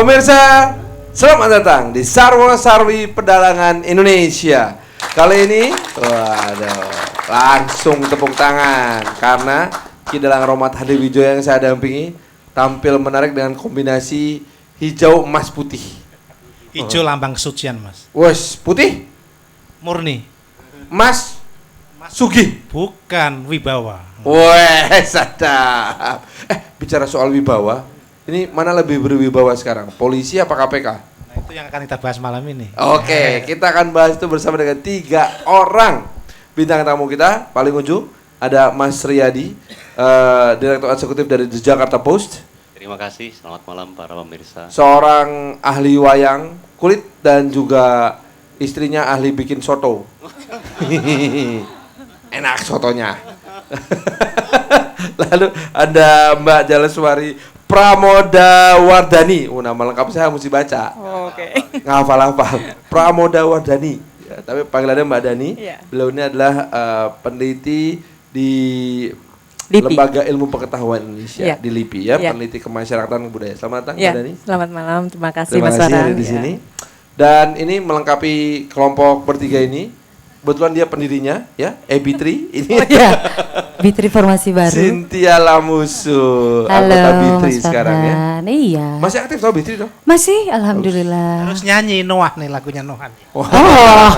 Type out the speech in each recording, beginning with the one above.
Pemirsa, selamat datang di Sarwo Sarwi Pedalangan Indonesia. Kali ini, waduh, langsung tepuk tangan karena Ki Dalang Rohmat Hadiwijoyo yang saya dampingi tampil menarik dengan kombinasi hijau emas putih. Hijau lambang kesucian, Mas. Wes, putih? Murni. Emas? Sugih? Bukan wibawa. Weh, sadap. Bicara soal wibawa, ini mana lebih berwibawa sekarang? Polisi apa KPK? Nah, itu yang akan kita bahas malam ini. Oke, kita akan bahas itu bersama dengan 3 orang bintang tamu kita. Paling ujung ada Mas Riyadi, Direktur Eksekutif dari The Jakarta Post. Terima kasih, selamat malam para pemirsa. Seorang ahli wayang kulit dan juga istrinya ahli bikin soto. Enak sotonya. Lalu ada Mbak Jaleswari Pramoda Wardani. Nama lengkap saya mesti baca. Oke. Ngafal-ngafal. Pramoda Wardani. Ya, tapi panggilannya Mbak Dani. Ya. Beliau ini adalah peneliti di LIPI. Lembaga Ilmu Pengetahuan Indonesia, Ya. di LIPI ya, Ya. peneliti kemasyarakatan budaya. Selamat datang Ya, Mbak Dani. selamat malam. Terima kasih Terima Mas kasih Farhan. ada di sini. Dan ini melengkapi kelompok bertiga ini. Kebetulan dia pendirinya ya, Ebitri ini. Oh iya. Bitri Formasi Baru. Cynthia Lamusu, Halo anggota Bitri Mas sekarang ya. Farhan. Iya. Masih aktif tau Bitri dong? Masih, alhamdulillah. Terus nyanyi Noah nih, lagunya Noah. Oh, Oh.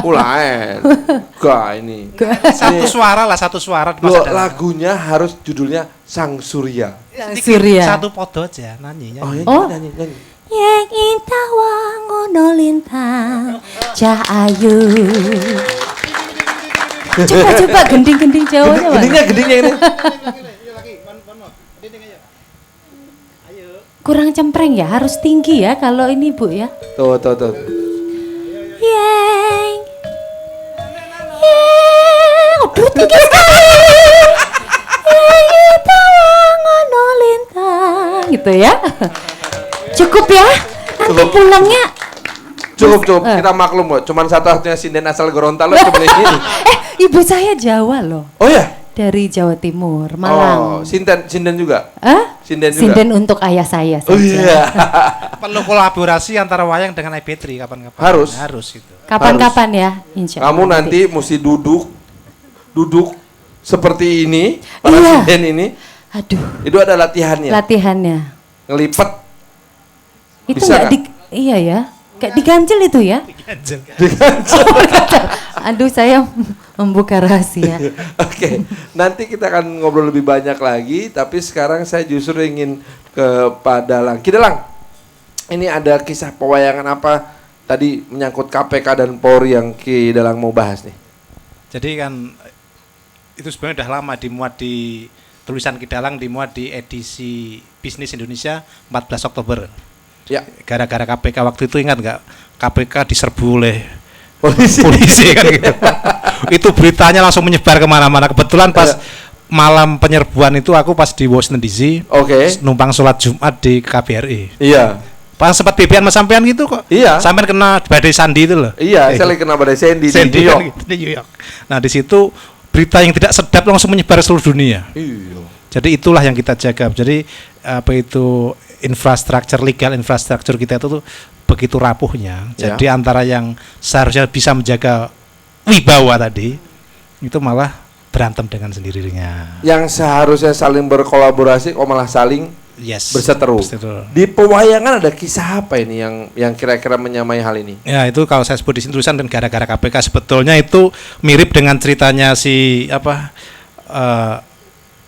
Ulaen. Gak ini. Satu suara lah, satu suara. Loh, lagunya harus judulnya Sang Surya. Surya. Satu podo aja nyanyi. Oh, ya, Oh. nyanyi, nyanyi. Yang indah wangono lintang cahayu. Coba gending-gending Jawanya. Gendingnya ini. Kurang cempreng ya, harus tinggi ya kalau ini Bu ya. Tuh. Yang aduh tinggi sekali. Yang indah wangono lintang gitu ya. Cukup ya, nanti Cukup. pulangnya. Cukup. Kita maklum kok. Cuman satu-satunya sinden asal Gorontalo cuma ini. Ibu saya Jawa loh, Oh ya? dari Jawa Timur, Oh, Malang. sinden juga. Hah? Sinden juga. Sinden untuk ayah saya saja. Oh iya. Perlu kolaborasi antara wayang dengan Ebitri kapan-kapan. Harus. Harus itu. Kapan-kapan ya, insya Allah. Kamu nanti mesti duduk seperti ini, para Iya. sinden ini. Aduh, Itu ada latihannya. latihannya. Ngelipet. Itu Bisa nggak iya ya, kayak diganjel itu ya. Ganjel. Aduh, saya membuka rahasia. Oke, nanti kita akan ngobrol lebih banyak lagi, tapi sekarang saya justru ingin kepada Dalang. Ki Dalang, ini ada kisah pewayangan apa tadi menyangkut KPK dan Polri yang Ki Dalang mau bahas nih? Jadi kan itu sebenarnya udah lama dimuat di tulisan Ki Dalang, dimuat di edisi Bisnis Indonesia 14 Oktober. Ya, Gara-gara KPK waktu itu, ingat nggak? KPK diserbu oleh polisi. kan gitu. Itu beritanya langsung menyebar kemana-mana. Kebetulan pas malam penyerbuan itu aku pas di Washington DC, Oke. numpang sholat Jumat di KBRI. Iya. Pas sempat bebean sama sampean gitu kok. Iya. Sampean kena badai Sandy itu loh. Iya, saya lagi kena badai Sandy di New York. kan gitu, di New York. Nah di situ berita yang tidak sedap langsung menyebar seluruh dunia. Iya. Jadi itulah yang kita jaga. Jadi apa itu legal infrastruktur kita itu tuh begitu rapuhnya. Ya. Jadi antara yang seharusnya bisa menjaga wibawa tadi itu malah berantem dengan sendirinya. Yang seharusnya saling berkolaborasi kok malah saling berseteru. Di pewayangan ada kisah apa ini yang kira-kira menyamai hal ini? Ya itu kalau saya sebut di sini tulisan dan gara-gara KPK sebetulnya itu mirip dengan ceritanya si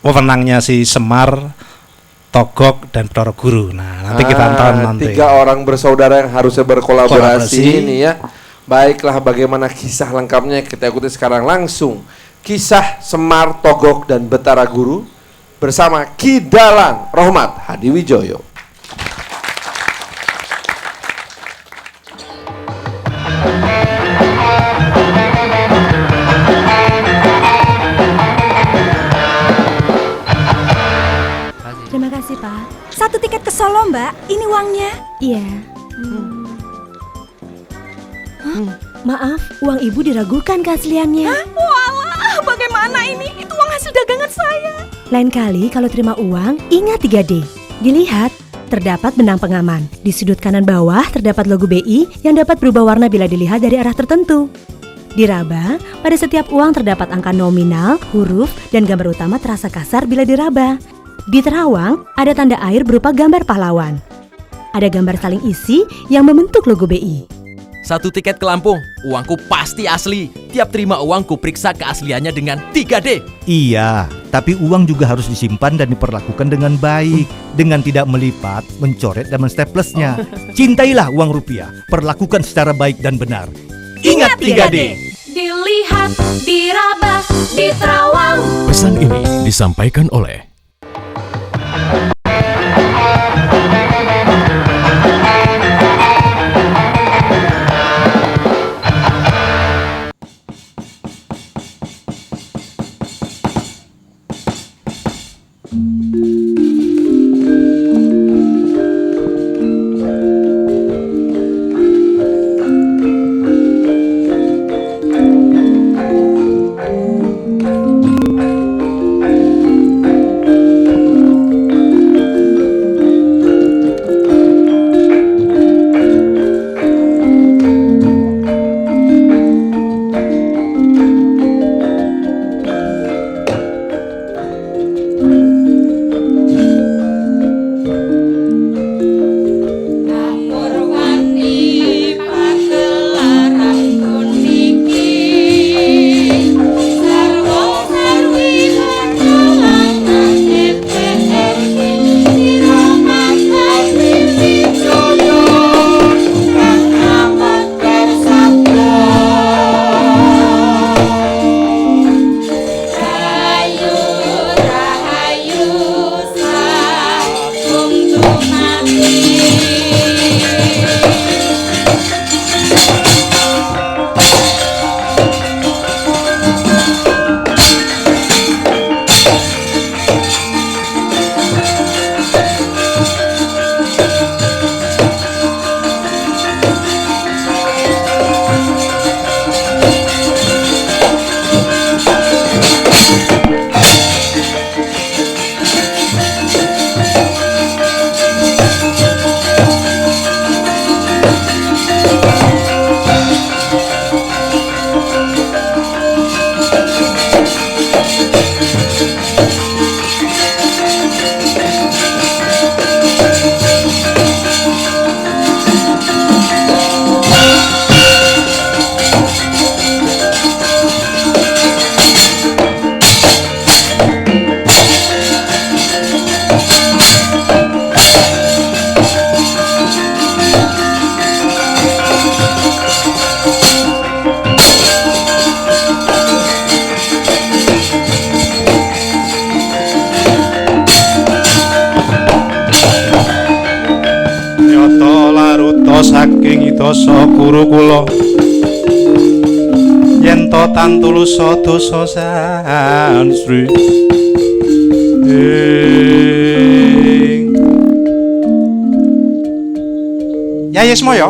wewenangnya si Semar, Togog dan Bathara Guru. Nah, nanti kita tonton nanti. 3 orang bersaudara yang harusnya berkolaborasi Kolaborasi. ini ya. Baiklah, bagaimana kisah lengkapnya kita ikuti sekarang langsung. Kisah Semar, Togog dan Bathara Guru bersama Ki Dalang Rohmat Hadiwijoyo. Terima kasih, Pak. 1 tiket ke Solo, Mbak. Ini uangnya. Iya. Maaf, uang Ibu diragukan keasliannya. Hah? Walah, bagaimana ini? Itu uang hasil dagangan saya. Lain kali kalau terima uang, ingat 3D. Dilihat, terdapat benang pengaman. Di sudut kanan bawah terdapat logo BI yang dapat berubah warna bila dilihat dari arah tertentu. Di raba, pada setiap uang terdapat angka nominal, huruf, dan gambar utama terasa kasar bila diraba. Di terawang, ada tanda air berupa gambar pahlawan. Ada gambar saling isi yang membentuk logo BI. 1 tiket ke Lampung, uangku pasti asli. Tiap terima uang ku periksa keasliannya dengan 3D. Iya, tapi uang juga harus disimpan dan diperlakukan dengan baik. Dengan tidak melipat, mencoret dan menstaplesnya. Cintailah uang rupiah, perlakukan secara baik dan benar. Ingat 3D. Dilihat, diraba, diterawang. Pesan ini disampaikan oleh saking idasa guru kula yen to tantulusa dosa sansri Yayi Semoyo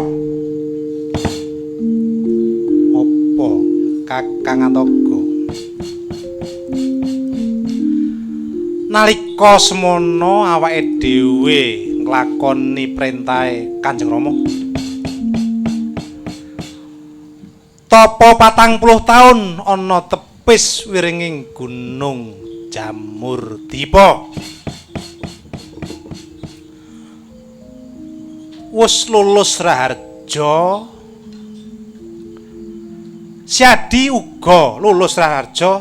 apa Kakang Antogo nalika semono awake dhewe nglakoni perintahe Kanjeng Rama tapa 40 taun ana tepis wiringing Gunung Jamurdipa wis lulus raharja Siadi uga lulus raharja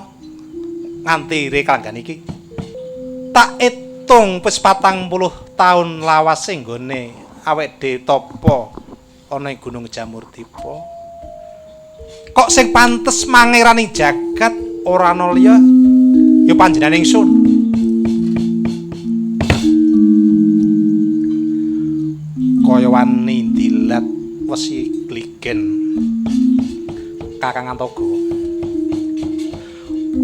nganti ire kalanggan iki tak itung wis 40 taun lawas ing gone awake dhewe tapa ana ing Gunung Jamurdipa kok sing pantes mangirani jagat ora ana liya ya panjenengan ingsun kaya wani dilat wesi gligen Kakang Antogo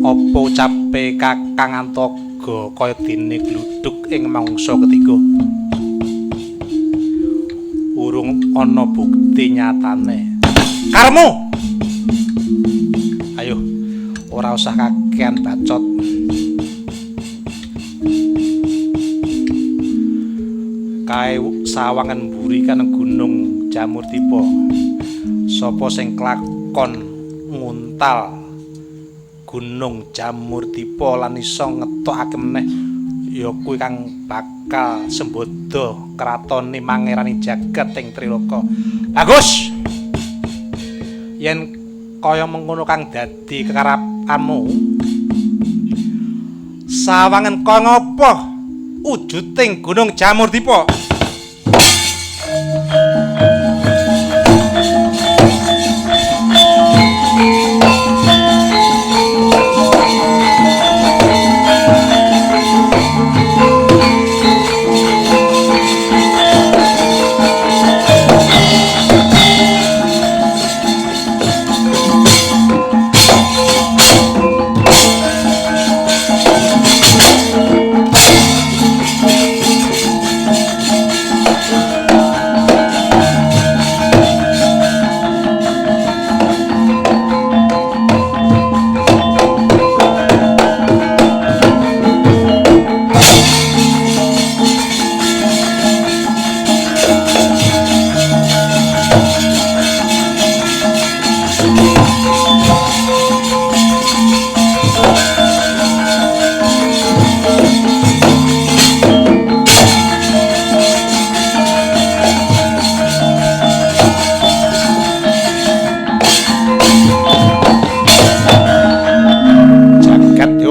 apa ucape Kakang Antogo kaya dene gluduk ing mangsa ketiga urung ana bukti nyatane karmu ayo ora usah kakean bacot kae sawangan mburi kan Gunung Jamurdipa. Sapa sing klakon nguntal Gunung Jamurdipa lan iso ngetokake meneh ya kuwi kang bakal sembodo kratone mangerani jagat ing Triloka. Bagus. Yen kaya mengkono kang dadi kekarapanmu, sawangan kaya ngapa wujuding Gunung Jamurdipa?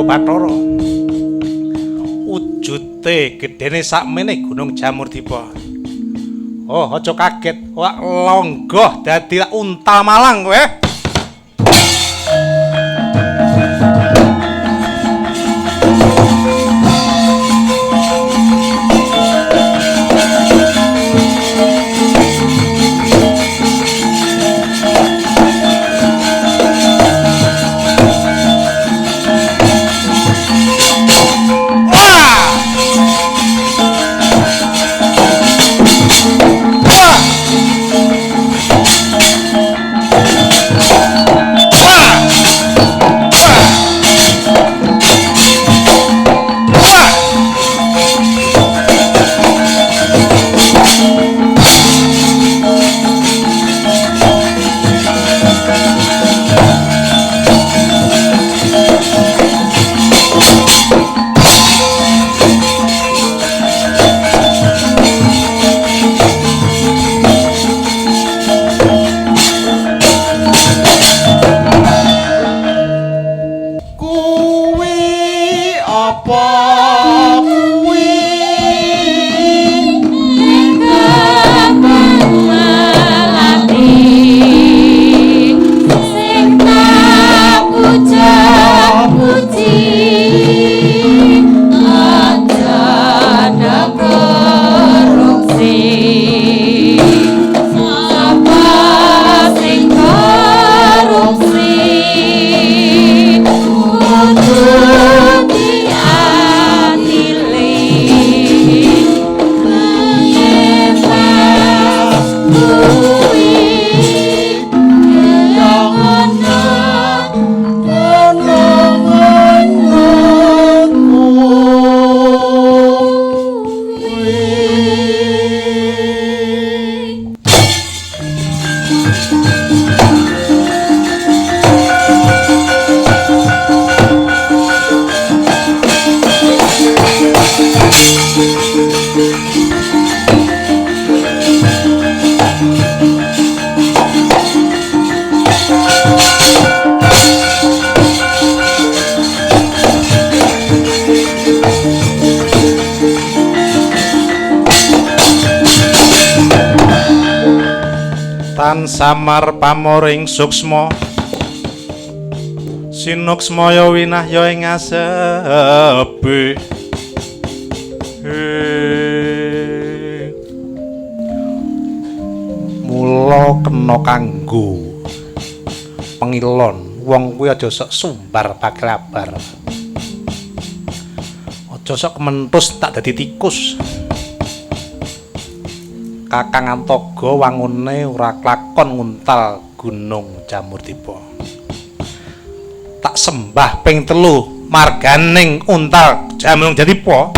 Bathara wujude gedene sakmene Gunung Jamurdipa. Oh, aja kaget, wak longgoh dadi unta malang kowe. Tan samar pamoring suksma sinuksmaya winahya ing asepe mula kena kanggo pengilon wong kuwi aja sok sumbar pakelabar, aja sok kementhus tak dadi tikus. Kakang Antoga wangune ora klakon nguntal Gunung Jamurdipa. Tak sembah ping 3 marganing untal Jamurdipa.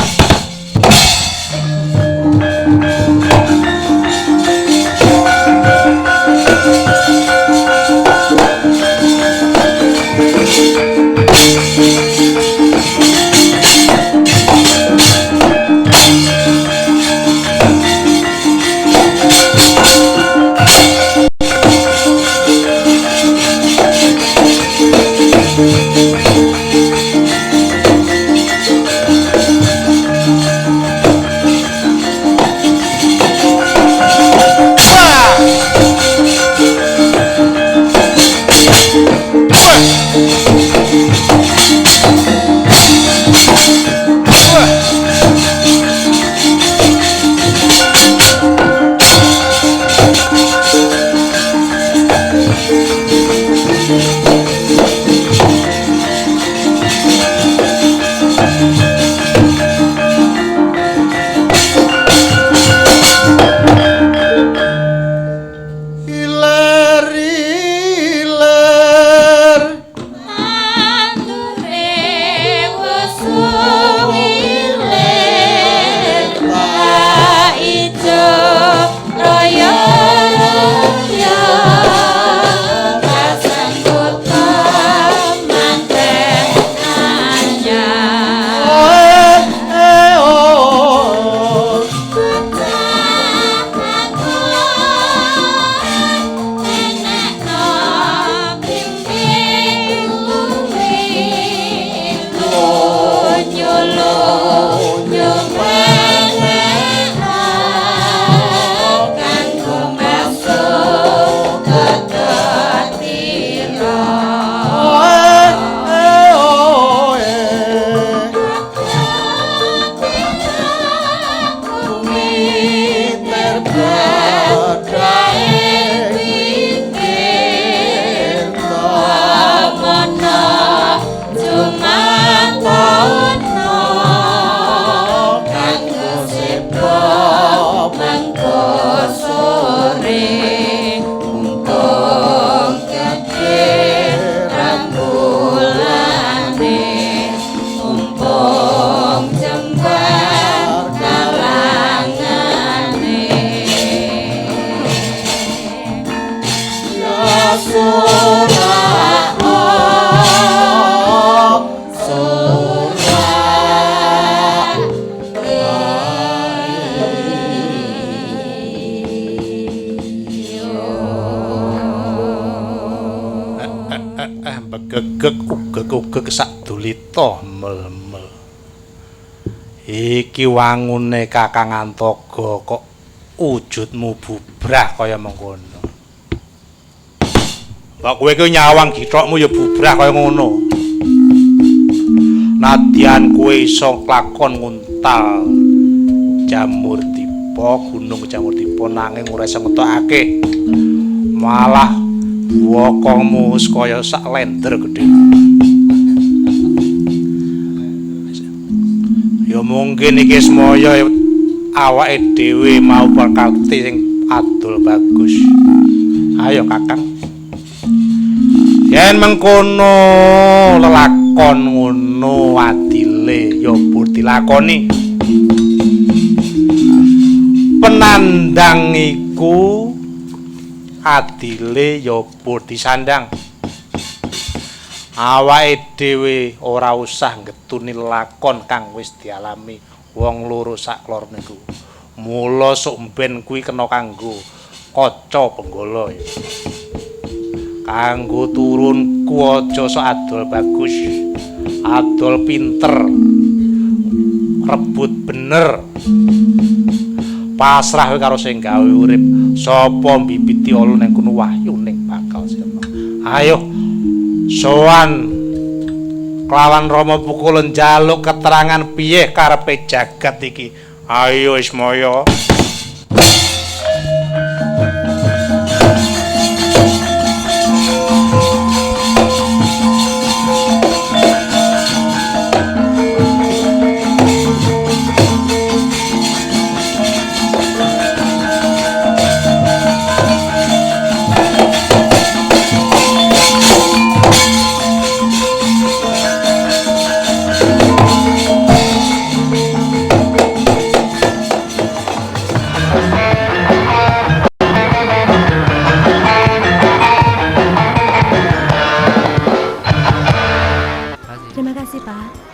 gegek ugeg sak dolita mel-mel. Iki wangune Kakang Antoga kok wujudmu bubrah kaya mengkono. Mbak kowe ki nyawang githokmu ya bubrah kaya ngono. Nadyan kowe iso klakon nguntal jamur tipa, gunung jamur tipa nanging ora iso ngetokake. Malah wokongmu wis kaya sak lender gedhe. Ya mungkin iki semaya awake dhewe mau perkati sing adol bagus. Ayo Kakang. Yen mengkono lelakon ngono adile ya bur dilakoni. Penandang iku adile ya bur disandang. Awake dhewe ora usah ngetuni lelakon kang wis dialami wong loro sak lor niku. Mula sok ben kuwi kena kanggo kaca benggala. Kanggo turunku aja sok adol bagus, adol pinter, rebut bener, pasrah karo sing gawe urip. Sapa mbibiti ala ning kono wahyu ning bakal sirna. Ayo sowan kelawan Rama Pukulan njaluk keterangan piye karepe jagat iki. Ayo Ismaya.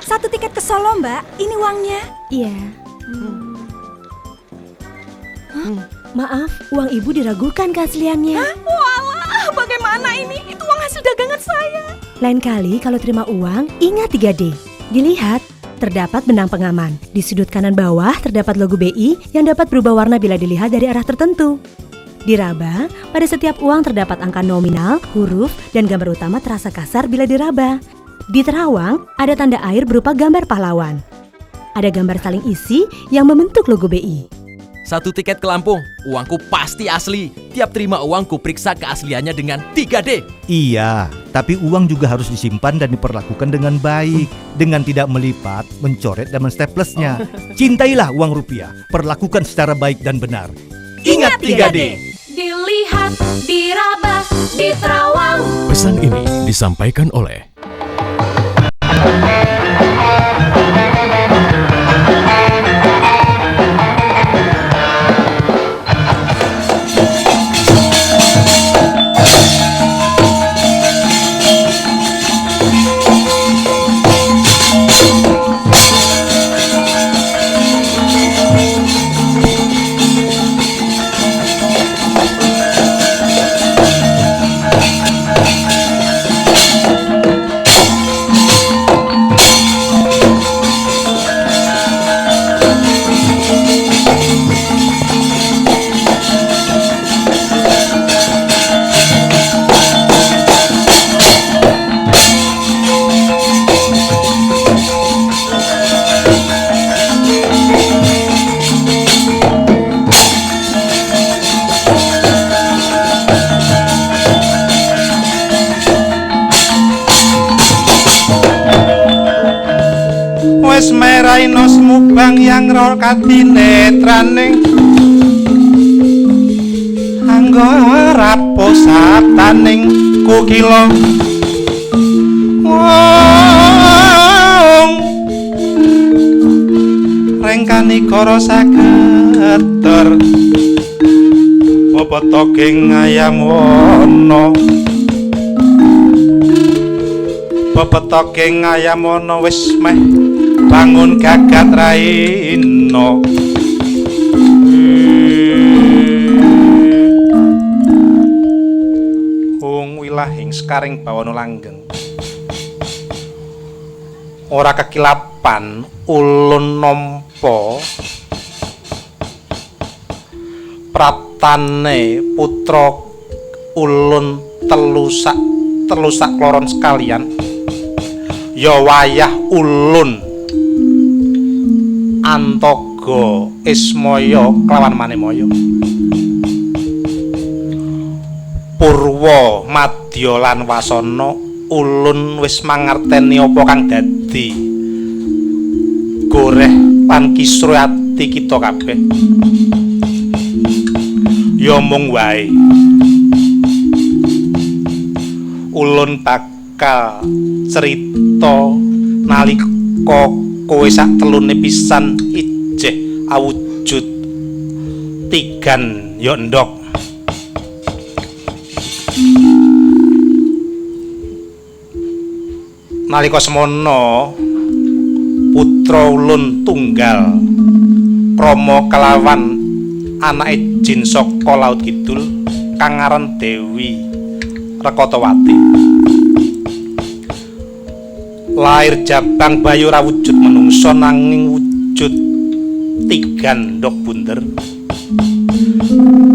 Satu tiket ke Solo, Mbak. Ini uangnya. Iya. Maaf, uang ibu diragukan keasliannya. Hah? Walah, bagaimana ini? Itu uang hasil dagangan saya. Lain kali kalau terima uang, ingat 3D. Dilihat, terdapat benang pengaman. Di sudut kanan bawah terdapat logo BI yang dapat berubah warna bila dilihat dari arah tertentu. Diraba, pada setiap uang terdapat angka nominal, huruf, dan gambar utama terasa kasar bila diraba. Di terawang, ada tanda air berupa gambar pahlawan. Ada gambar saling isi yang membentuk logo BI. Satu tiket ke Lampung, uangku pasti asli. Tiap terima uang ku periksa keasliannya dengan 3D. Iya, tapi uang juga harus disimpan dan diperlakukan dengan baik, dengan tidak melipat, mencoret dan mensteplesnya. Cintailah uang rupiah, perlakukan secara baik dan benar. Ingat 3D. Dilihat, diraba, diterawang. Pesan ini disampaikan oleh wis meraino semubang yang rol katinetraning anggo raposataning kukila wong rengkani kara sageter apa togeng ayam wana pepetokeng ayam wana wis meh bangun gagat raino wong wilahing sekaring bawana langgeng ora kekilapan ulun nampa praptane putra ulun telu sak kloron sekalian ya wayah ulun Antoga Ismaya kelawan Manemaya Purwa Madya lan Wasana ulun wis mangerteni apa kang dadi goreh lan kisruh ati kita kabeh ya mung wae ulun bakal cerita nalika kowe sak telune pisan ijeh awujud tigan ya endhog nalika semana putra ulun tunggal Rama kelawan anake jin saka laut kidul kang aran Dewi Rekatawati lair jabang bayu ra wujud menungsa nanging wujud tigan ndok bunder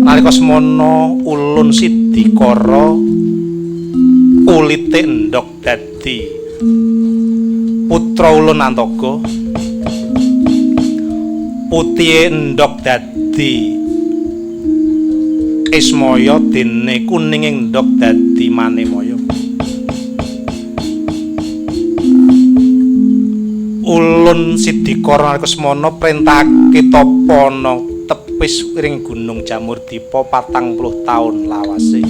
nalika semana ulun Sidikara kulite endhog dadi putra ulun Antoga putihe endhog dadi Ismaya dene kuninge endhog dadi Manemaya ulun Sidikara nalika semana prentahake tapana tepis ring Gunung Jamurdipa 40 taun lawase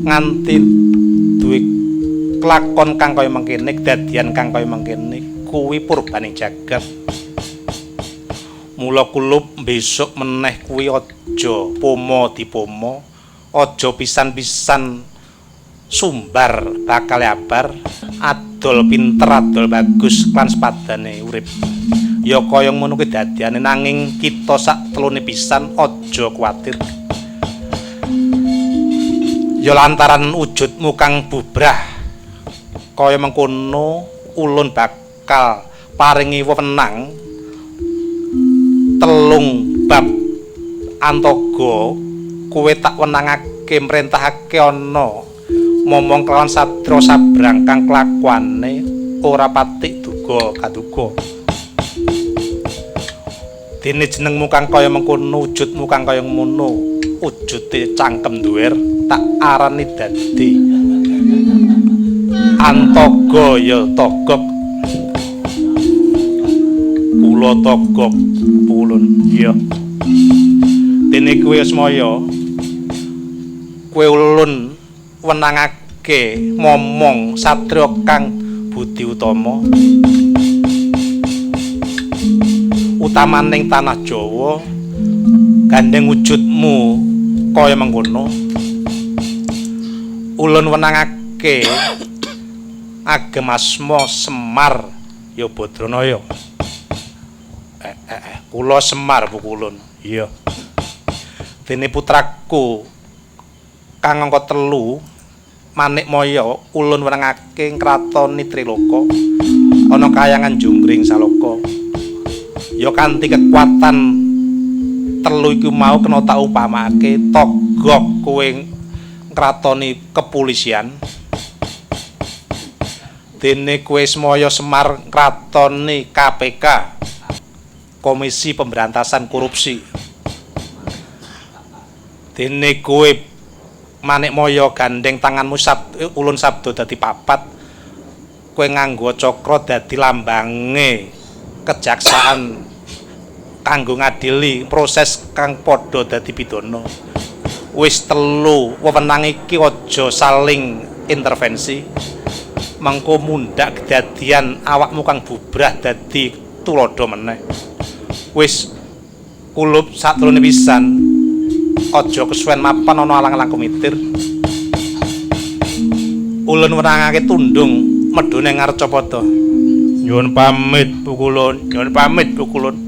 nganti duwe kelakon kang kaya mengkene kedadian kang kaya mengkene kuwi purbaning jagat mula kulup besok meneh kuwi aja pomo dipomo aja pisan-pisan sumbar bakal abar adol pinter adol bagus lan sepadane urip ya kaya ngono kedadiane nanging kita sak telune pisan aja kuwatir ya lantaran wujudmu kang bubrah kaya mengkono ulun bakal paringi wewenang telung bab Antoga kowe tak wenangake mrentahake ana momong kelawan Sadra Sabrang kang kelakuane ora patik duga kaduga dene jenengmu kang kaya mengkono wujudmu kang kaya ngono wujude cangkem duwer tak arani dadi Antoga ya Togok kula Togok pulun ya dene kowe Asmaya kowe ulun wenangake momong satria kang budi utama utamaning tanah Jawa gandeng wujudmu kaya mengkono ulun wenangake agem asma Semar ya Badranaya kula Semar Bu Kulun iya dene putraku kang angka 3 Manikmaya ulun wenangake ngratoni Triloka ana kayangan Junggring Saloka ya kanthi kekuatan 3 iku mau kena tak upamake Togok kowe ngratoni kepolisian dene kowe Semaya Semar ngratoni KPK Komisi Pemberantasan Korupsi dene kowe Manikmaya gandeng tanganmu ulun sabda dadi 4 kowe nganggo cakra dadi lambange kejaksaan kanggo ngadili proses kang padha dadi pidana wis 3 wewenang iki aja saling intervensi mangko mundhak kedadian awakmu kang bubrah dadi tuladha meneh wis kulup satrone pisan aja kesuwen mapan ana alang-alang kumitir ulun wenangake tundung medhone Ngarcapada nyuwun pamit Bu Kulun nyuwun pamit Bu Kulun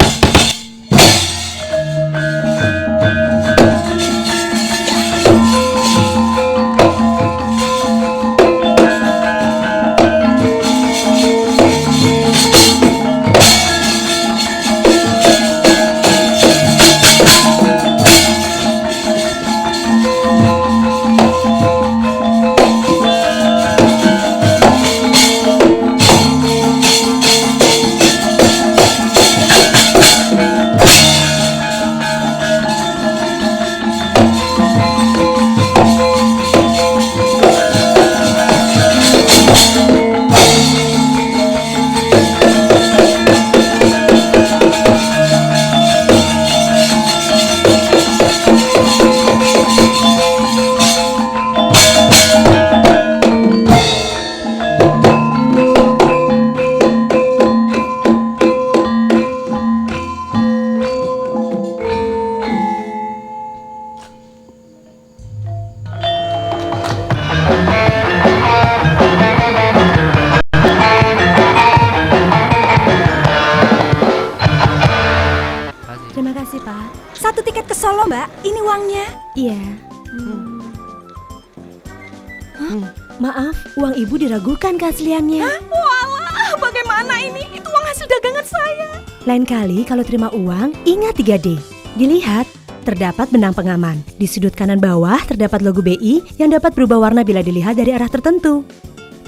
Mbak, ini uangnya. Iya. Maaf, uang ibu diragukan keasliannya. Walah, bagaimana ini? Itu uang hasil dagangan saya. Lain kali kalau terima uang, ingat 3D. Dilihat, terdapat benang pengaman. Di sudut kanan bawah terdapat logo BI yang dapat berubah warna bila dilihat dari arah tertentu.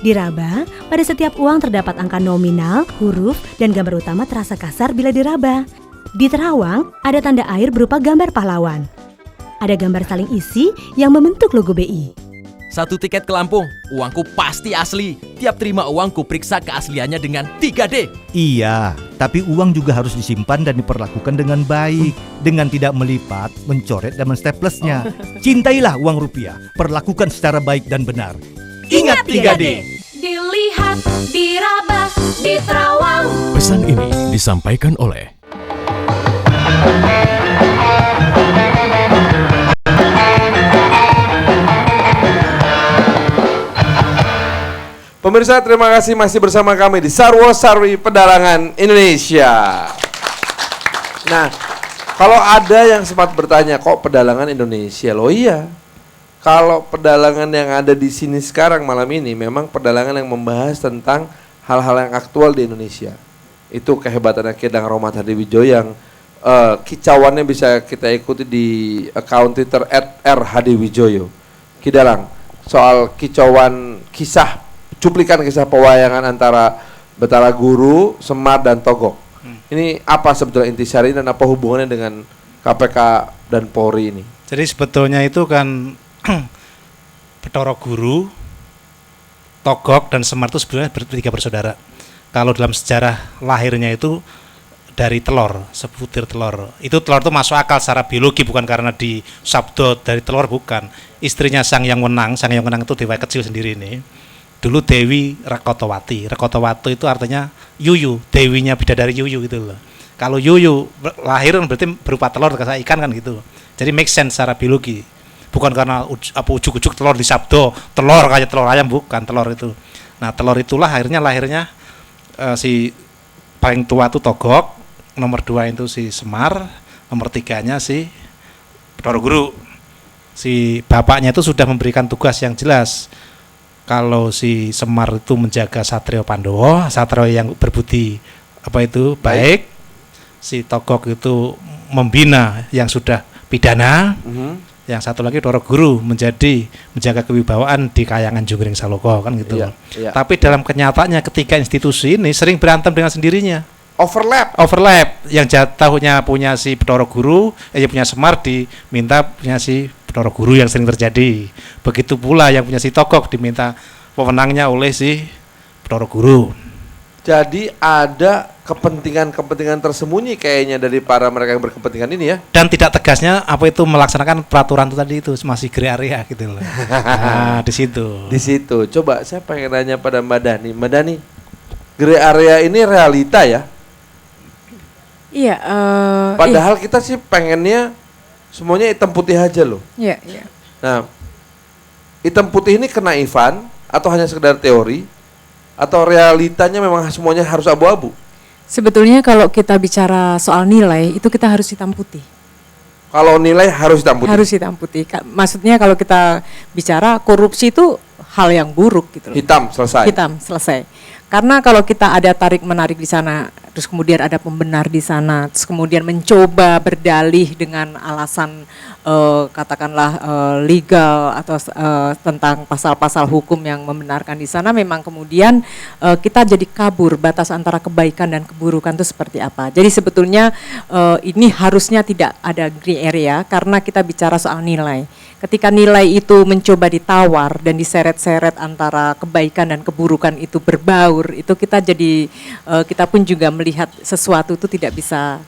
Diraba, pada setiap uang terdapat angka nominal, huruf, dan gambar utama terasa kasar bila diraba. Di terawang, ada tanda air berupa gambar pahlawan. Ada gambar saling isi yang membentuk logo BI. Satu tiket ke Lampung, uangku pasti asli. Tiap terima uang ku periksa keasliannya dengan 3D. Iya, tapi uang juga harus disimpan dan diperlakukan dengan baik, dengan tidak melipat, mencoret dan mensteplesnya. Cintailah uang rupiah, perlakukan secara baik dan benar. Ingat 3D. Dilihat, diraba, diterawang. Pesan ini disampaikan oleh Pemirsa, terima kasih masih bersama kami di Sarwo Sarwi Pedalangan Indonesia. Nah, kalau ada yang sempat bertanya, kok pedalangan Indonesia? Loh iya, kalau pedalangan yang ada di sini sekarang malam ini memang pedalangan yang membahas tentang hal-hal yang aktual di Indonesia. Itu kehebatannya Kidang Romat Hadiwijoyo yang kicauannya bisa kita ikuti di account Twitter @rhadiwijoyo. Kidalang, soal kicauan kisah, cuplikan kisah pewayangan antara Betara Guru, Semar, dan Togok. Ini apa sebetulnya intisari dan apa hubungannya dengan KPK dan Polri ini? Jadi sebetulnya itu kan Betara Guru, Togok, dan Semar itu sebenarnya tiga bersaudara. Kalau dalam sejarah lahirnya itu dari telur, sebutir telur. Itu telur itu masuk akal secara biologi, bukan karena di sabdo dari telur, bukan. Istrinya Sang Hyang Wenang itu dewa kecil sendiri ini. Dulu Dewi Rekotowati. Rekotowati itu artinya yuyu, dewinya bidadari yuyu gitu loh. Kalau yuyu lahir berarti berupa telur kayak ikan kan gitu. Jadi make sense secara biologi. Bukan karena ujuk-ujuk telur di sabdo, telur kayak telur ayam, bukan, telur itu. Nah, telur itulah lahirnya si paling tua itu Togok, nomor 2 itu si Semar, nomor 3-nya si Betara Guru. Si bapaknya itu sudah memberikan tugas yang jelas. Kalau si Semar itu menjaga Satrio Pandowo, Satrio yang berbudi baik. Si Togok itu membina yang sudah pidana. Yang satu lagi Betara Guru menjaga kewibawaan di Kayangan Jungkring Saloko kan gitu. Iya. Tapi dalam kenyataannya ketika institusi ini sering berantem dengan sendirinya. Overlap. Yang jatuhnya punya si Betara Guru, punya Semar diminta punya si Betara Guru yang sering terjadi. Begitu pula yang punya si Togok diminta pemenangnya oleh si Betara Guru. Jadi ada kepentingan-kepentingan tersembunyi kayaknya dari para mereka yang berkepentingan ini ya. Dan tidak tegasnya itu melaksanakan peraturan itu tadi itu masih gray area gitu loh. Nah, di situ. Di situ. Coba saya pengen nanya pada Mbak Dani. Mbak Dani, gray area ini realita ya? Iya. Padahal kita sih pengennya semuanya hitam putih aja loh. Iya. Nah, hitam putih ini kenaifan atau hanya sekedar teori? Atau realitanya memang semuanya harus abu-abu? Sebetulnya kalau kita bicara soal nilai, itu kita harus hitam putih. Kalau nilai harus hitam putih? Harus hitam putih. Maksudnya kalau kita bicara korupsi itu hal yang buruk gitu loh. Hitam, selesai. Karena kalau kita ada tarik-menarik di sana, terus kemudian ada pembenar di sana, terus kemudian mencoba berdalih dengan alasan katakanlah legal atau tentang pasal-pasal hukum yang membenarkan di sana, memang kemudian kita jadi kabur batas antara kebaikan dan keburukan itu seperti apa. Jadi sebetulnya ini harusnya tidak ada gray area karena kita bicara soal nilai. Ketika nilai itu mencoba ditawar dan diseret-seret antara kebaikan dan keburukan itu berbaur, itu kita jadi kita pun juga melihat sesuatu itu tidak bisa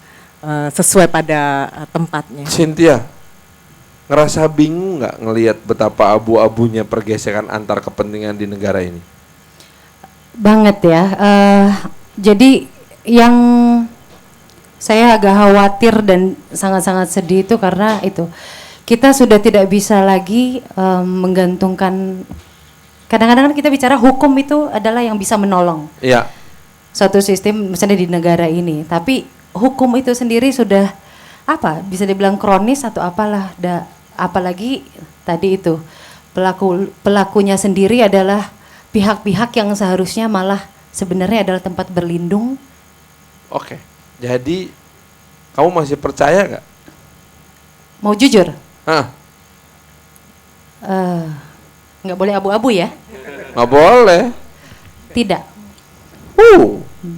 sesuai pada tempatnya. Cynthia, ngerasa bingung nggak ngelihat betapa abu-abunya pergeseran antar kepentingan di negara ini? Banget ya. Jadi yang saya agak khawatir dan sangat-sangat sedih itu karena itu kita sudah tidak bisa lagi menggantungkan. Kadang-kadang kan kita bicara hukum itu adalah yang bisa menolong. Iya. Suatu sistem misalnya di negara ini, tapi hukum itu sendiri sudah apa bisa dibilang kronis atau apalah, apalagi tadi itu pelakunya sendiri adalah pihak-pihak yang seharusnya malah sebenarnya adalah tempat berlindung. Oke, jadi kamu masih percaya nggak? Mau jujur? Hah? Nggak boleh abu-abu ya? Nggak boleh. Tidak.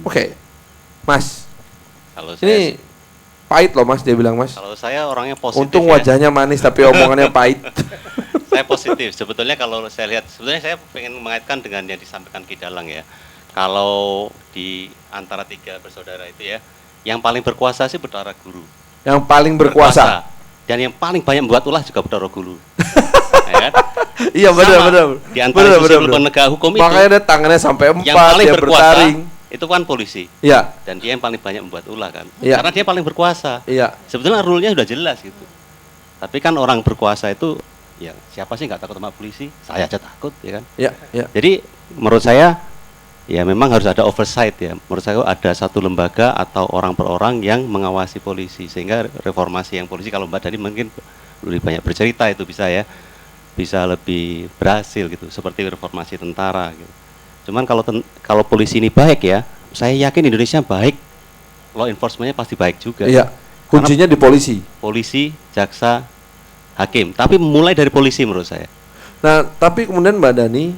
Oke. Mas, Kalau ini pahit loh Mas, dia bilang Mas. kalau saya orangnya positif. Untung ya. wajahnya manis tapi omongannya pahit. Saya positif. Sebetulnya kalau saya lihat, sebetulnya saya pengen mengaitkan dengan yang disampaikan Ki Dalang ya. Kalau di antara 3 bersaudara itu ya, yang paling berkuasa sih Bathara Guru. Yang paling berkuasa. Dan yang paling banyak membuat ulah juga Bathara Guru. Ya kan? Iya benar. Di antara institusi penegak hukum itu, makanya ada tangannya sampai 4, yang paling dia berkuasa bertaring. itu kan polisi. Iya. Dan dia yang paling banyak membuat ulah kan. Iya. Karena dia paling berkuasa. Iya. Sebetulnya rule-nya sudah jelas gitu. Tapi kan orang berkuasa itu, ya siapa sih nggak takut sama polisi? Saya aja takut, ya kan? Iya. Jadi menurut saya, ya memang harus ada oversight ya. Menurut saya ada satu lembaga atau orang per orang yang mengawasi polisi. Sehingga reformasi yang polisi, kalau Mbak Dani mungkin lebih banyak bercerita itu bisa ya. Bisa lebih berhasil gitu. Seperti reformasi tentara gitu. Cuman kalau polisi ini baik ya, saya yakin Indonesia baik, law enforcement-nya pasti baik juga. Iya. Kuncinya di polisi. Polisi, jaksa, hakim. Tapi mulai dari polisi menurut saya. Nah, tapi kemudian Mbak Dani,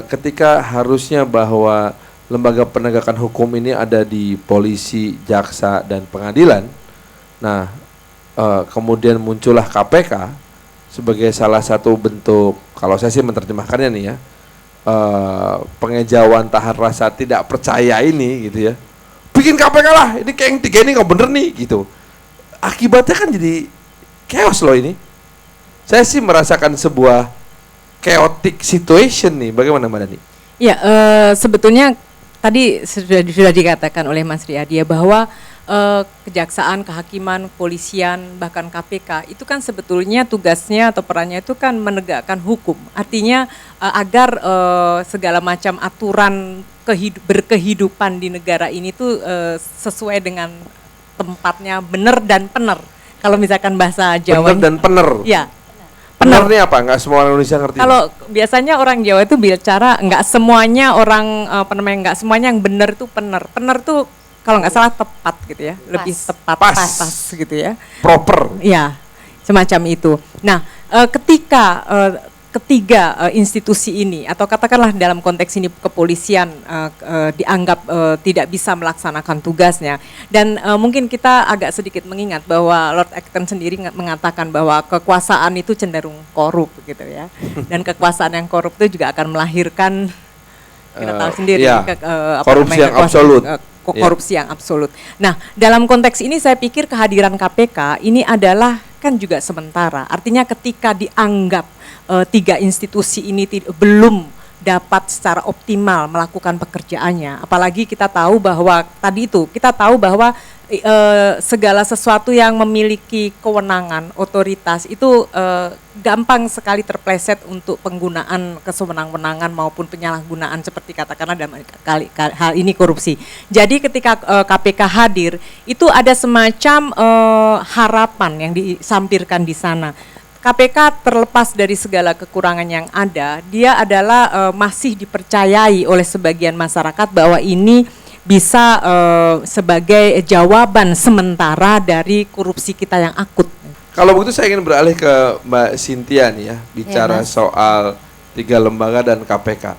ketika harusnya bahwa lembaga penegakan hukum ini ada di polisi, jaksa, dan pengadilan, nah kemudian muncullah KPK sebagai salah satu bentuk, kalau saya sih menerjemahkannya nih ya, pengejauhan tahan rasa tidak percaya ini gitu ya. Bikin KPK lah, ini kayak yang 3 ini nggak bener nih gitu. Akibatnya kan jadi chaos loh ini. Saya sih merasakan sebuah chaotic situation nih. Bagaimana Mbak Dani? Ya, sebetulnya tadi sudah dikatakan oleh Mas Riyadi ya bahwa kejaksaan, kehakiman, kepolisian, bahkan KPK itu kan sebetulnya tugasnya atau perannya itu kan menegakkan hukum. Artinya agar segala macam aturan berkehidupan di negara ini tuh sesuai dengan tempatnya, benar dan pener. Kalau misalkan bahasa Jawa. Benar dan pener. Ya. Pener ini apa? Nggak semua orang Indonesia ngerti. Kalau biasanya orang Jawa itu bicara nggak semuanya orang nggak semuanya yang benar itu pener. Pener tuh kalau nggak salah tepat gitu ya, lebih tepat, pas gitu ya. Proper. Ya, semacam itu. Nah, ketika ketiga institusi ini atau katakanlah dalam konteks ini kepolisian dianggap tidak bisa melaksanakan tugasnya dan mungkin kita agak sedikit mengingat bahwa Lord Acton sendiri mengatakan bahwa kekuasaan itu cenderung korup gitu ya, dan kekuasaan yang korup itu juga akan melahirkan kita tahu sendiri korupsi yang absolut. Korupsi yang absolut. Nah, dalam konteks ini saya pikir kehadiran KPK ini adalah kan juga sementara. Artinya ketika dianggap 3 institusi ini belum dapat secara optimal melakukan pekerjaannya, apalagi kita tahu bahwa segala sesuatu yang memiliki kewenangan, otoritas itu gampang sekali terpleset untuk penggunaan kesewenang-wenangan maupun penyalahgunaan seperti katakanlah dalam hal ini korupsi. Jadi ketika KPK hadir itu ada semacam harapan yang disampirkan di sana. KPK terlepas dari segala kekurangan yang ada, dia adalah masih dipercayai oleh sebagian masyarakat bahwa ini bisa sebagai jawaban sementara dari korupsi kita yang akut. Kalau begitu saya ingin beralih ke Mbak Cynthia nih ya, bicara soal 3 lembaga dan KPK.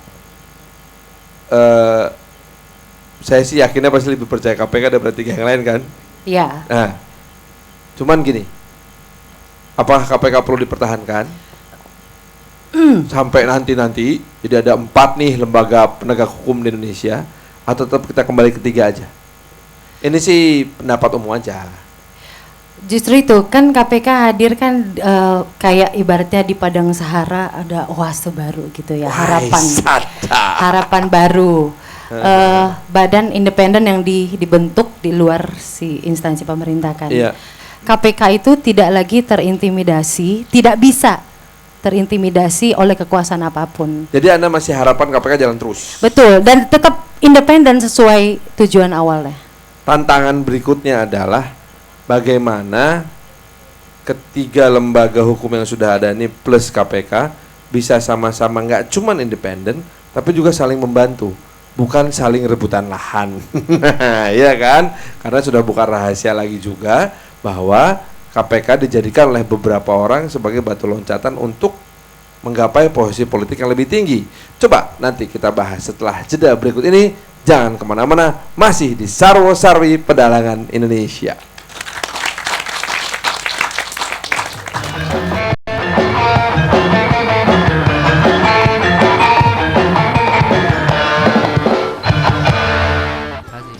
Saya sih yakinnya pasti lebih percaya KPK daripada 3 yang lain kan? Iya. Nah, cuman gini, apakah KPK perlu dipertahankan sampai nanti jadi ada 4 nih lembaga penegak hukum di Indonesia, atau tetap kita kembali ke 3 aja? Ini sih pendapat umum aja. Justru itu kan KPK hadir kan kayak ibaratnya di padang sahara ada oase baru gitu ya, harapan baru, badan independen yang dibentuk di luar si instansi pemerintah kan. Iya. KPK itu tidak lagi tidak bisa terintimidasi oleh kekuasaan apapun. Jadi Anda masih harapan KPK jalan terus? Betul, dan tetap independen sesuai tujuan awalnya. Tantangan berikutnya adalah bagaimana ketiga lembaga hukum yang sudah ada ini plus KPK bisa sama-sama nggak cuman independen, tapi juga saling membantu, bukan saling rebutan lahan. Ya kan? Karena sudah bukan rahasia lagi juga bahwa KPK dijadikan oleh beberapa orang sebagai batu loncatan untuk menggapai posisi politik yang lebih tinggi. Coba nanti kita bahas setelah jeda berikut ini. Jangan kemana-mana, masih di Sarwo Sarwi Pedalangan Indonesia.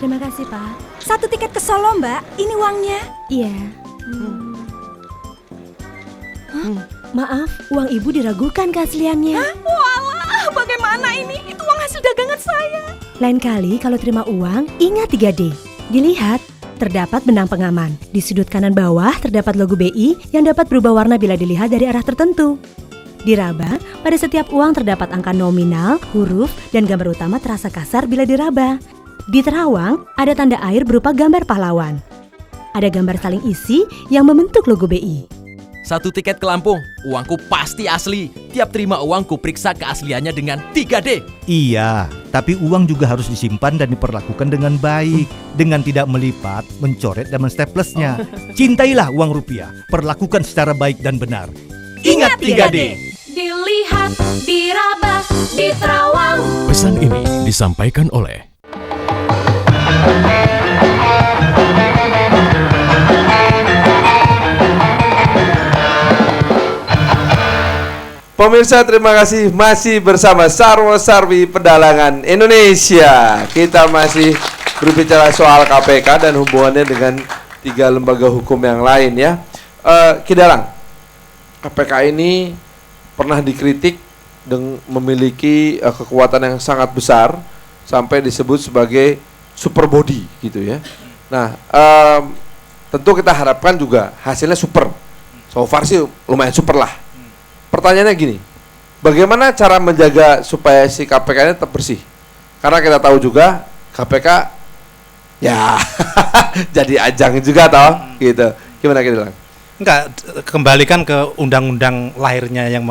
Terima kasih, Pak. 1 tiket ke Solo, Mbak. Ini uangnya. Iya. Maaf, uang Ibu diragukan keasliannya. Walah, bagaimana ini? Itu uang hasil dagangan saya. Lain kali kalau terima uang, ingat 3D. Dilihat, terdapat benang pengaman. Di sudut kanan bawah terdapat logo BI yang dapat berubah warna bila dilihat dari arah tertentu. Diraba, pada setiap uang terdapat angka nominal, huruf, dan gambar utama terasa kasar bila diraba. Di terawang, ada tanda air berupa gambar pahlawan. Ada gambar saling isi yang membentuk logo BI. 1 tiket ke Lampung, uangku pasti asli. Tiap terima uang ku periksa keasliannya dengan 3D. Iya, tapi uang juga harus disimpan dan diperlakukan dengan baik, dengan tidak melipat, mencoret dan mensteplesnya. Cintailah uang rupiah, perlakukan secara baik dan benar. Ingat 3D. Dilihat, diraba, diterawang. Pesan ini disampaikan oleh Pemirsa, terima kasih masih bersama Sarwo Sarwi Pedalangan Indonesia. Kita masih berbicara soal KPK dan hubungannya dengan 3 lembaga hukum yang lain ya. Kidalang, KPK ini pernah dikritik dengan memiliki kekuatan yang sangat besar sampai disebut sebagai super body gitu ya. Nah, tentu kita harapkan juga hasilnya super. So far sih lumayan super lah. Pertanyaannya gini, bagaimana cara menjaga supaya si KPK ini tetap bersih? Karena kita tahu juga KPK ya jadi ajang juga toh gitu. Gimana Kidalang? Enggak, kembalikan ke undang-undang lahirnya yang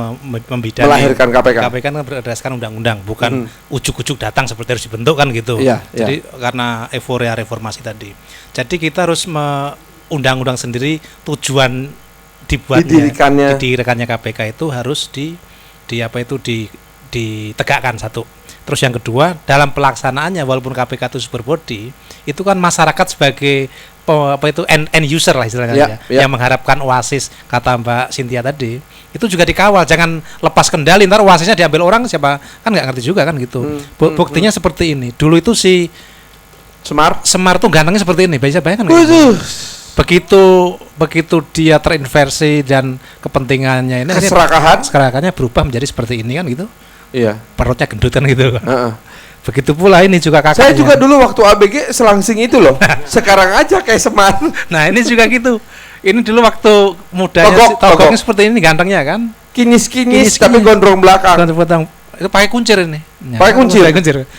membidani. Melahirkan KPK. KPK kan berdasarkan undang-undang, bukan ujuk-ujuk datang seperti harus dibentuk kan gitu. Iya, Jadi karena euforia reformasi tadi. Jadi kita harus undang-undang sendiri tujuan didirikannya KPK itu harus ditegakkan satu. Terus yang kedua, dalam pelaksanaannya walaupun KPK itu super body, itu kan masyarakat sebagai end user lah istilahnya yang mengharapkan oasis, kata Mbak Cynthia tadi, itu juga dikawal, jangan lepas kendali, ntar oasisnya diambil orang siapa, kan nggak ngerti juga kan gitu. Buktinya seperti ini. Dulu itu si Semar tuh gantengnya seperti ini, bisa bayangkan gitu. Begitu dia terinversi dan kepentingannya ini keserakahannya berubah menjadi seperti ini kan gitu. Iya. Perutnya gendut kan gitu. Begitu pula ini juga kakaknya. Saya juga dulu waktu ABG selangsing itu loh. Sekarang aja kayak Semar. Nah, ini juga gitu. Ini dulu waktu mudanya Togoknya seperti ini gantengnya kan. Kinyis tapi gondrong belakang. Itu pakai kuncir ini. Pakai kuncir.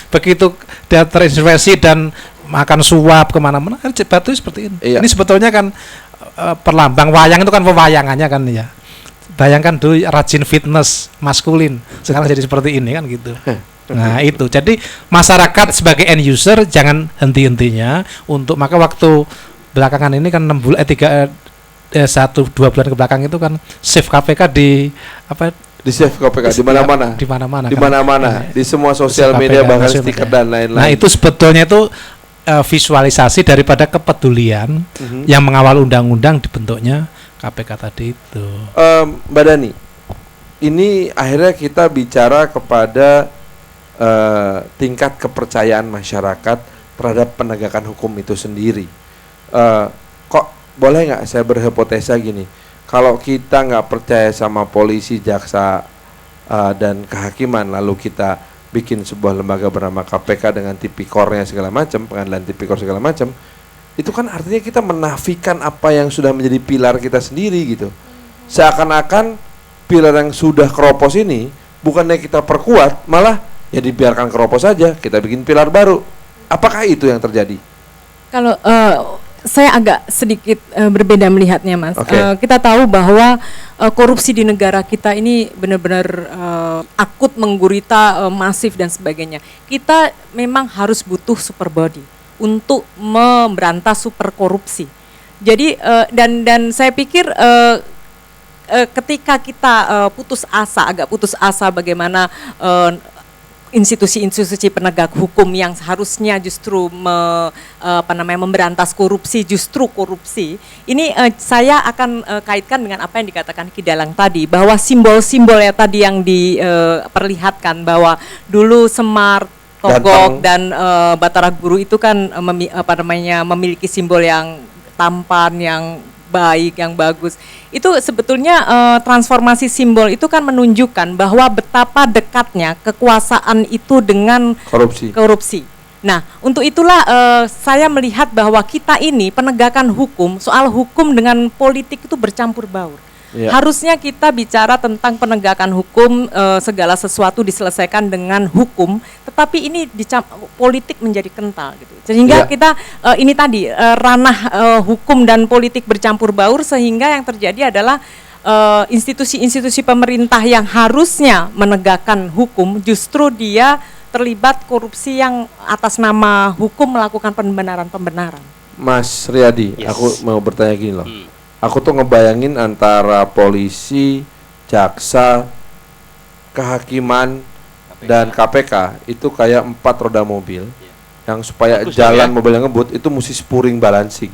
Begitu dia terinversi dan makan suap kemana-mana, batu seperti ini. Iya. Ini sebetulnya kan perlambang wayang itu kan pewayangannya kan ya. Bayangkan dulu rajin fitness maskulin, sekarang jadi seperti ini kan gitu. Nah itu, jadi masyarakat sebagai end user jangan henti-hentinya untuk, maka waktu belakangan ini kan 1-2 bulan ke belakang itu kan save KPK di save KPK di mana-mana, di semua sosial media, bahkan stiker dan lain-lain. Nah itu sebetulnya itu visualisasi daripada kepedulian yang mengawal undang-undang dibentuknya KPK tadi itu. Mbak Dani, ini akhirnya kita bicara kepada tingkat kepercayaan masyarakat terhadap penegakan hukum itu sendiri. Kok boleh nggak saya berhipotesa gini, kalau kita nggak percaya sama polisi, jaksa, dan kehakiman, lalu kita bikin sebuah lembaga bernama KPK dengan tipikornya segala macam, pengadilan tipikor segala macam, itu kan artinya kita menafikan apa yang sudah menjadi pilar kita sendiri gitu. Seakan-akan pilar yang sudah keropos ini bukannya kita perkuat, malah ya dibiarkan keropos saja, kita bikin pilar baru. Apakah itu yang terjadi? Kalau Saya agak sedikit berbeda melihatnya, Mas. Oke. Kita tahu bahwa korupsi di negara kita ini benar-benar akut, menggurita, masif dan sebagainya. Kita memang harus butuh super body untuk memberantas super korupsi. Jadi dan saya pikir ketika kita agak putus asa bagaimana institusi-institusi penegak hukum yang harusnya justru memberantas korupsi, justru korupsi. Ini saya akan kaitkan dengan apa yang dikatakan Ki Dalang tadi, bahwa simbol-simbol ya tadi yang diperlihatkan bahwa dulu Semar, Togog dan Batara Guru itu kan memiliki simbol yang tampan, yang baik, yang bagus. Itu sebetulnya transformasi simbol itu kan menunjukkan bahwa betapa dekatnya kekuasaan itu dengan korupsi. Nah, untuk itulah saya melihat bahwa kita ini penegakan hukum, soal hukum dengan politik itu bercampur baur. Ya. Harusnya kita bicara tentang penegakan hukum, segala sesuatu diselesaikan dengan hukum, tetapi ini politik menjadi kental gitu. Sehingga kita ini tadi ranah hukum dan politik bercampur baur, sehingga yang terjadi adalah institusi-institusi pemerintah yang harusnya menegakkan hukum justru dia terlibat korupsi yang atas nama hukum melakukan pembenaran-pembenaran. Mas Riyadi, aku mau bertanya gini loh. Aku tuh ngebayangin antara polisi, jaksa, kehakiman, dan KPK itu kayak 4 roda mobil yang supaya jalan mobil yang ngebut itu mesti spurring balancing.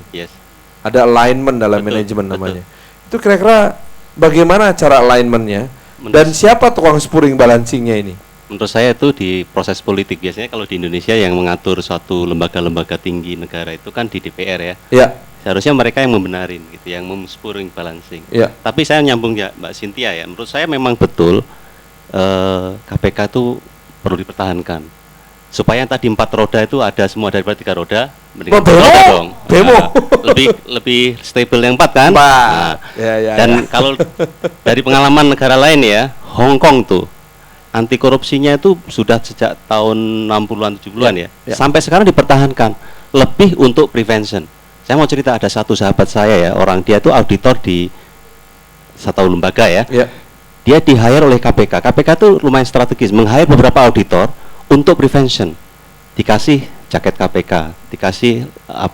Ada alignment dalam manajemen namanya. Itu kira-kira bagaimana cara alignmentnya dan siapa tukang spurring balancingnya ini? Menurut saya itu di proses politik. Biasanya kalau di Indonesia yang mengatur suatu lembaga-lembaga tinggi negara itu kan di DPR ya. Iya. Seharusnya mereka yang membenarin gitu, yang spurring balancing. Iya. Tapi saya nyambung ya Mbak Cynthia ya. Menurut saya memang betul KPK itu perlu dipertahankan. Supaya yang tadi 4 roda itu ada semua daripada 3 roda, mendingan roda dong. Lebih stable yang 4 kan? Dan kalau dari pengalaman negara lain ya, Hong Kong tuh anti korupsinya itu sudah sejak tahun 60-an 70-an ya. Sampai sekarang dipertahankan lebih untuk prevention. Saya mau cerita, ada satu sahabat saya ya, dia itu auditor di satu lembaga ya. Dia di-hire oleh KPK. KPK itu lumayan strategis, meng-hire beberapa auditor untuk prevention. Dikasih jaket KPK, dikasih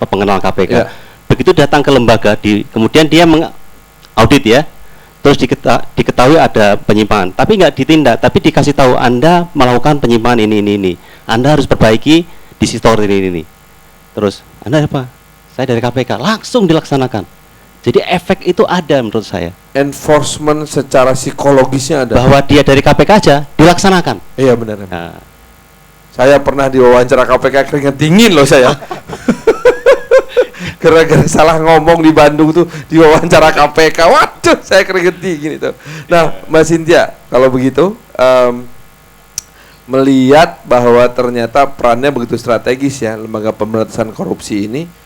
pengenal KPK. Begitu datang ke lembaga, kemudian dia mengaudit ya. Terus diketahui ada penyimpangan, tapi nggak ditindak, tapi dikasih tahu Anda melakukan penyimpangan ini. Anda harus perbaiki di sitor ini. Terus Anda apa? Saya dari KPK, langsung dilaksanakan. Jadi efek itu ada menurut saya. Enforcement secara psikologisnya ada. Bahwa dia dari KPK aja dilaksanakan. Iya benar. Nah. Saya pernah diwawancara KPK keringat dingin loh saya. Gara-gara salah ngomong di Bandung tuh diwawancara KPK. Waduh, saya keringet dingin itu. Nah, Mbak Cynthia, kalau begitu melihat bahwa ternyata perannya begitu strategis ya lembaga pemberantasan korupsi ini.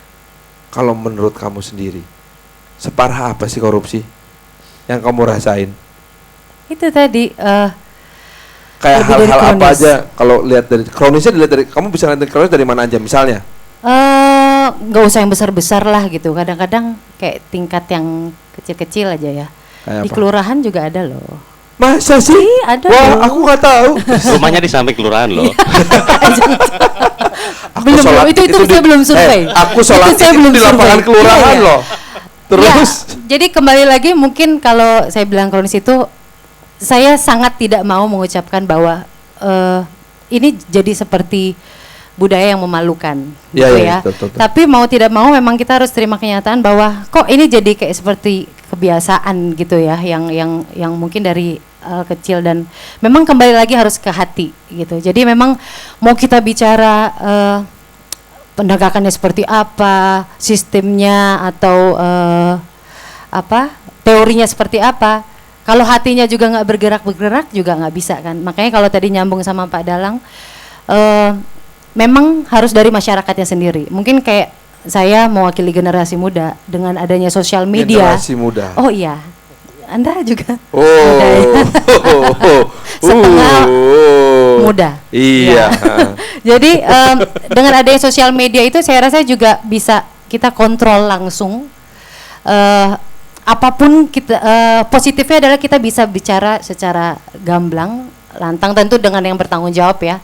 Kalau menurut kamu sendiri, separah apa sih korupsi yang kamu rasain? Itu tadi kayak hal-hal apa aja kalau lihat dari kronisnya, dilihat dari kamu bisa lihat dari kronis dari mana aja misalnya? Nggak usah yang besar-besar lah gitu. Kadang-kadang kayak tingkat yang kecil-kecil aja ya. Di kelurahan juga ada loh. Masa sih? Ada. Wah, aku nggak tahu. Rumahnya di samping kelurahan loh. Belum, itu saya belum survei. Aku sholat itu di lapangan kelurahan loh. Terus? Ya, jadi kembali lagi mungkin kalau saya bilang kronis itu, saya sangat tidak mau mengucapkan bahwa ini jadi seperti budaya yang memalukan, gitu ya. Betul. Tapi mau tidak mau memang kita harus terima kenyataan bahwa kok ini jadi kayak seperti kebiasaan gitu ya, yang mungkin dari kecil dan memang kembali lagi harus ke hati gitu. Jadi memang mau kita bicara penegakannya seperti apa, sistemnya atau teorinya seperti apa, kalau hatinya juga nggak bergerak juga nggak bisa kan. Makanya kalau tadi nyambung sama Pak Dalang, memang harus dari masyarakatnya sendiri. Mungkin kayak saya mewakili generasi muda dengan adanya sosial media. Generasi muda. Oh iya, Anda juga. Setengah muda. Iya. Ya. Jadi dengan adanya sosial media itu saya rasa juga bisa kita kontrol langsung. Apapun kita positifnya adalah kita bisa bicara secara gamblang, lantang, tentu dengan yang bertanggung jawab ya.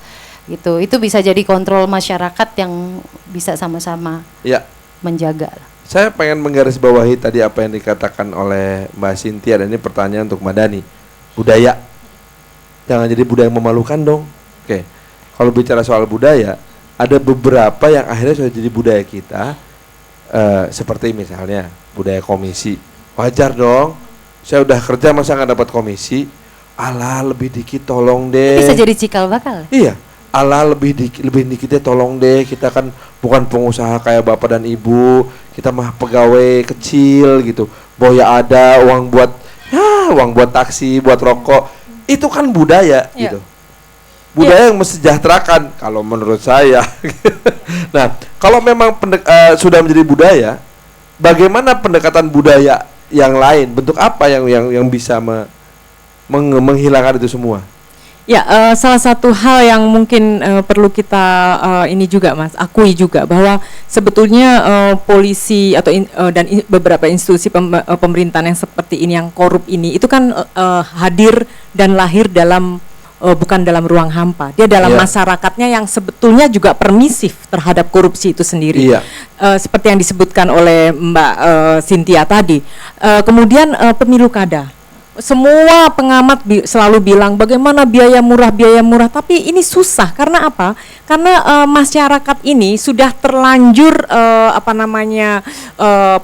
Gitu. Itu bisa jadi kontrol masyarakat yang bisa sama-sama menjaga. Saya pengen menggarisbawahi tadi apa yang dikatakan oleh Mbak Cynthia, dan ini pertanyaan untuk Mbak Dani. Budaya, jangan jadi budaya yang memalukan dong. Oke, kalau bicara soal budaya, ada beberapa yang akhirnya sudah jadi budaya kita, seperti misalnya budaya komisi. Wajar dong, saya udah kerja masa nggak dapat komisi? Alah, lebih dikit tolong deh. Bisa jadi cikal bakal. Iya, alah lebih dikit deh tolong deh. Kita kan bukan pengusaha kayak bapak dan ibu, kita mah pegawai kecil gitu. Boya ada uang buat taksi, buat rokok. Itu kan budaya gitu. Budaya yang mesejahterakan kalau menurut saya. Nah, kalau memang sudah menjadi budaya, bagaimana pendekatan budaya yang lain? Bentuk apa yang bisa menghilangkan itu semua? Ya, salah satu hal yang mungkin perlu kita ini juga Mas, akui juga bahwa sebetulnya polisi atau dan beberapa institusi pemerintahan yang seperti ini, yang korup ini, itu kan hadir dan lahir dalam bukan dalam ruang hampa. Dia dalam masyarakatnya yang sebetulnya juga permisif terhadap korupsi itu sendiri. Seperti yang disebutkan oleh Mbak Cynthia tadi. Kemudian pemilu kada. Semua pengamat selalu bilang bagaimana biaya murah, tapi ini susah. Karena apa? Karena masyarakat ini sudah terlanjur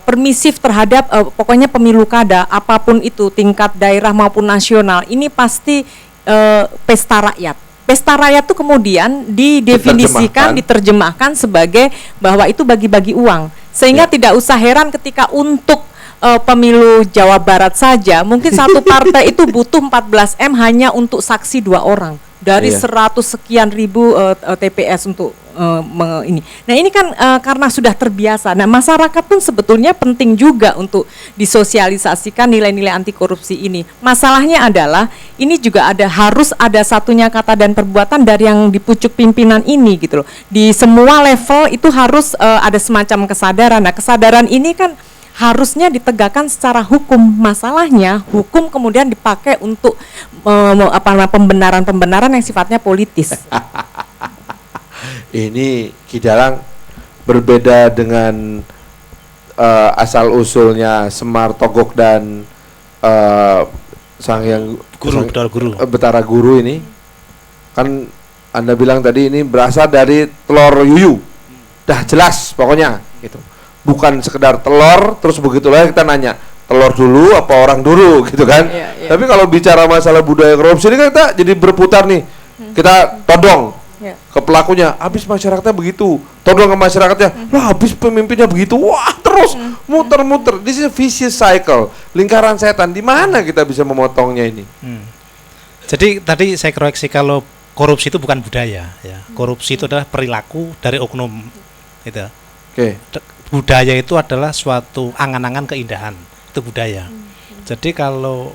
permisif terhadap pokoknya pemilu kada, apapun itu tingkat daerah maupun nasional. Ini pasti pesta rakyat. Pesta rakyat itu kemudian didefinisikan, diterjemahkan sebagai bahwa itu bagi-bagi uang. Sehingga tidak usah heran ketika untuk pemilu Jawa Barat saja mungkin satu partai itu butuh 14 M hanya untuk saksi 2 orang dari 100 sekian ribu TPS untuk ini. Nah ini kan karena sudah terbiasa. Nah masyarakat pun sebetulnya penting juga untuk disosialisasikan nilai-nilai anti korupsi ini. Masalahnya adalah ini juga harus ada satunya kata dan perbuatan dari yang di pucuk pimpinan ini gitu loh. Di semua level itu harus ada semacam kesadaran. Nah kesadaran ini kan harusnya ditegakkan secara hukum. Masalahnya hukum kemudian dipakai untuk pembenaran-pembenaran yang sifatnya politis. Ini Ki Dalang berbeda dengan asal usulnya Semar Togok dan Betara Guru ini. Kan Anda bilang tadi ini berasal dari telur yuyu. Dah jelas pokoknya gitu. Bukan sekedar telur, terus begitu lagi kita nanya telur dulu apa orang dulu gitu kan. Tapi kalau bicara masalah budaya korupsi ini kan kita jadi berputar nih. Kita todong ke pelakunya, habis masyarakatnya begitu. Todong ke masyarakatnya, lah habis pemimpinnya begitu. Wah terus muter-muter. This is a vicious cycle, lingkaran setan. Di mana kita bisa memotongnya ini? Jadi tadi saya koreksi, kalau korupsi itu bukan budaya ya. Korupsi itu adalah perilaku dari oknum gitu. Budaya itu adalah suatu angan-angan keindahan, itu budaya. Jadi kalau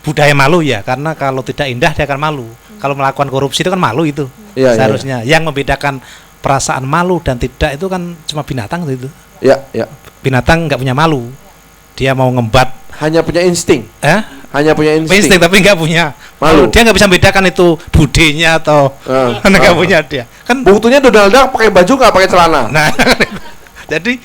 budaya malu ya, karena kalau tidak indah dia akan malu. Kalau melakukan korupsi itu kan malu itu seharusnya. Yang membedakan perasaan malu dan tidak itu kan cuma binatang itu. Binatang nggak punya malu, dia mau ngembat. Hanya punya insting. Hanya punya insting tapi nggak punya malu. Dia nggak bisa membedakan itu budenya atau nggak punya dia. Kan buktinya Donald Duck pakai baju nggak pakai celana. Nah. Jadi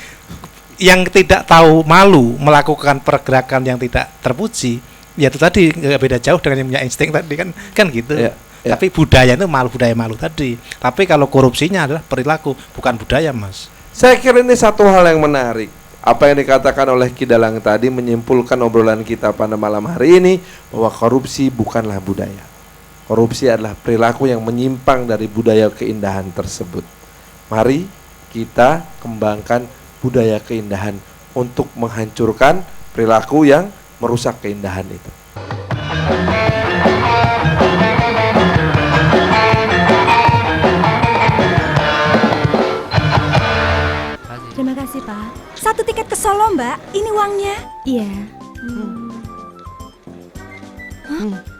yang tidak tahu malu melakukan pergerakan yang tidak terpuji, ya itu tadi nggak beda jauh dengan yang punya insting tadi kan gitu. Tapi budaya itu budaya malu tadi. Tapi kalau korupsinya adalah perilaku, bukan budaya, Mas. Saya kira ini satu hal yang menarik. Apa yang dikatakan oleh Ki Dalang tadi menyimpulkan obrolan kita pada malam hari ini bahwa korupsi bukanlah budaya. Korupsi adalah perilaku yang menyimpang dari budaya keindahan tersebut. Mari kita kembangkan budaya keindahan untuk menghancurkan perilaku yang merusak keindahan itu. Terima kasih, Pak. 1 tiket ke Solo, Mbak. Ini uangnya. Iya.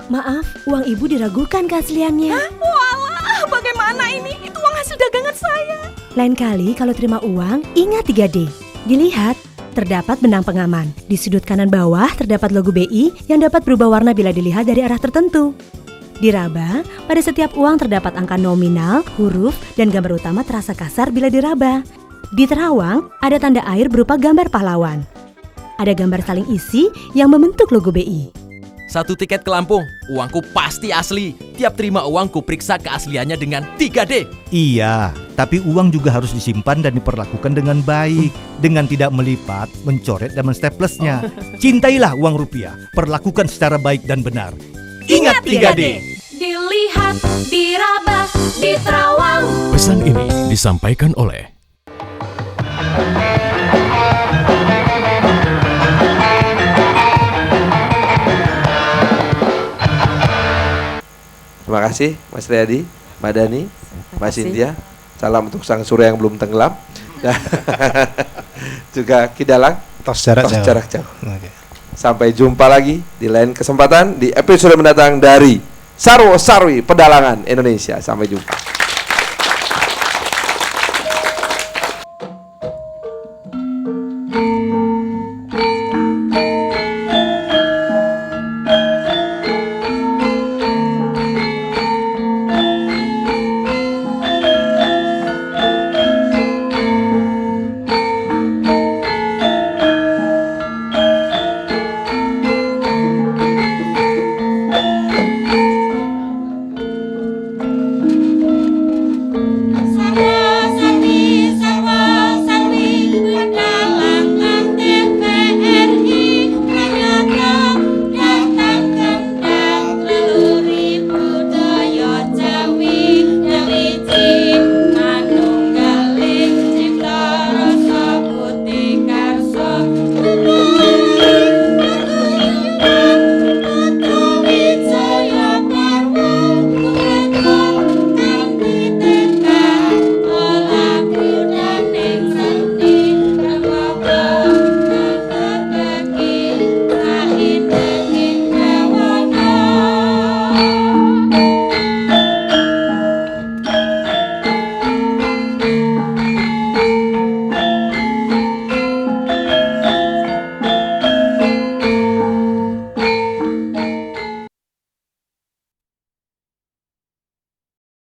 Maaf, uang Ibu diragukan keasliannya. Walah, bagaimana ini? Itu uang hasil hasil dagangan saya. Lain kali kalau terima uang, ingat 3D. Dilihat, terdapat benang pengaman. Di sudut kanan bawah terdapat logo BI yang dapat berubah warna bila dilihat dari arah tertentu. Diraba, pada setiap uang terdapat angka nominal, huruf, dan gambar utama terasa kasar bila diraba. Di terawang, ada tanda air berupa gambar pahlawan. Ada gambar saling isi yang membentuk logo BI. 1 tiket ke Lampung, uangku pasti asli. Tiap terima uangku periksa keasliannya dengan 3D. Iya, tapi uang juga harus disimpan dan diperlakukan dengan baik, dengan tidak melipat, mencoret dan mensteplesnya. Cintailah uang rupiah, perlakukan secara baik dan benar. Ingat 3D. Dilihat, diraba, diterawang. Pesan ini disampaikan oleh Terima kasih Mas Riyadi, Mbak Dani, Mbak Cynthia. Salam untuk sang surya yang belum tenggelam. Juga Kidalang, tos jarak jauh. Oke. Sampai jumpa lagi di lain kesempatan di episode mendatang dari Sarwo Sarwi Pedalangan Indonesia. Sampai jumpa.